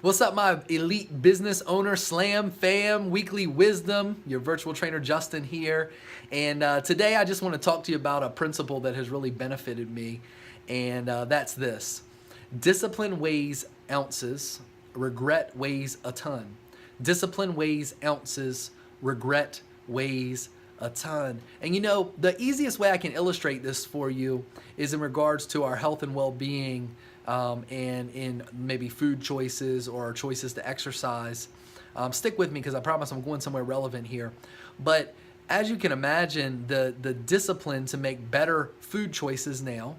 What's up, my elite business owner, Slam fam, Weekly Wisdom, your virtual trainer, Justin here. And today I just want to talk to you about a principle that has really benefited me. And that's this: discipline weighs ounces, regret weighs a ton. Discipline weighs ounces, regret weighs a ton. And you know, the easiest way I can illustrate this for you is in regards to our health and well-being, and in maybe food choices or choices to exercise. Stick with me because I promise I'm going somewhere relevant here. But as you can imagine, the discipline to make better food choices now,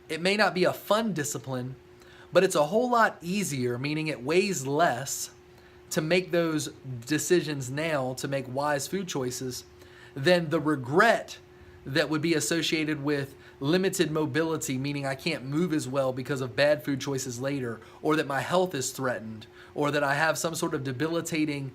it may not be a fun discipline, but it's a whole lot easier, meaning it weighs less to make those decisions now to make wise food choices than the regret that would be associated with limited mobility, meaning I can't move as well because of bad food choices later, or that my health is threatened, or that I have some sort of debilitating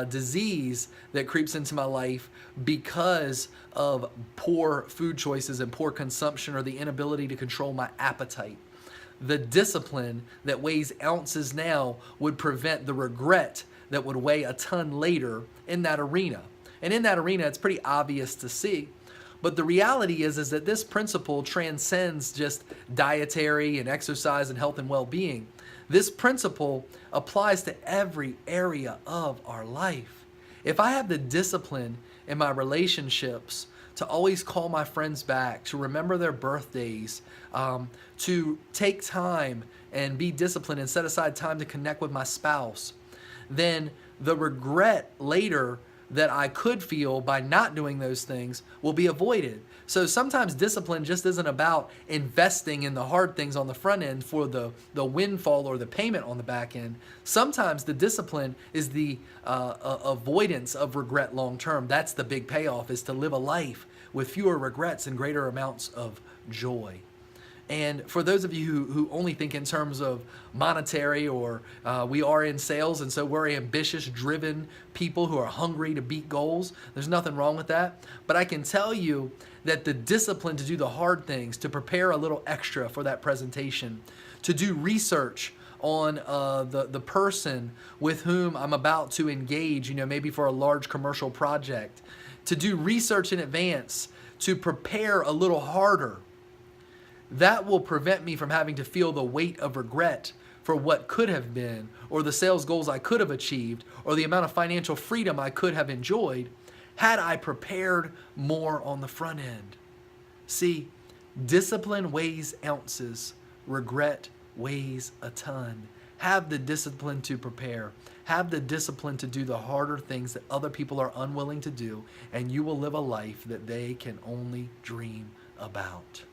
disease that creeps into my life because of poor food choices and poor consumption, or the inability to control my appetite. The discipline that weighs ounces now would prevent the regret that would weigh a ton later in that arena. And in that arena, it's pretty obvious to see. But the reality is that this principle transcends just dietary and exercise and health and well-being. This principle applies to every area of our life. If I have the discipline in my relationships to always call my friends back, to remember their birthdays, to take time and be disciplined and set aside time to connect with my spouse, then the regret later that I could feel by not doing those things will be avoided. So sometimes discipline just isn't about investing in the hard things on the front end for the windfall or the payment on the back end. Sometimes the discipline is the avoidance of regret long term. That's the big payoff, is to live a life with fewer regrets and greater amounts of joy. And for those of you who only think in terms of monetary, or we are in sales and so we're ambitious, driven people who are hungry to beat goals, there's nothing wrong with that. But I can tell you that the discipline to do the hard things, to prepare a little extra for that presentation, to do research on the person with whom I'm about to engage, maybe for a large commercial project, to do research in advance, to prepare a little harder, that will prevent me from having to feel the weight of regret for what could have been, or the sales goals I could have achieved, or the amount of financial freedom I could have enjoyed had I prepared more on the front end. See, discipline weighs ounces, regret weighs a ton. Have the discipline to prepare. Have the discipline to do the harder things that other people are unwilling to do, and you will live a life that they can only dream about.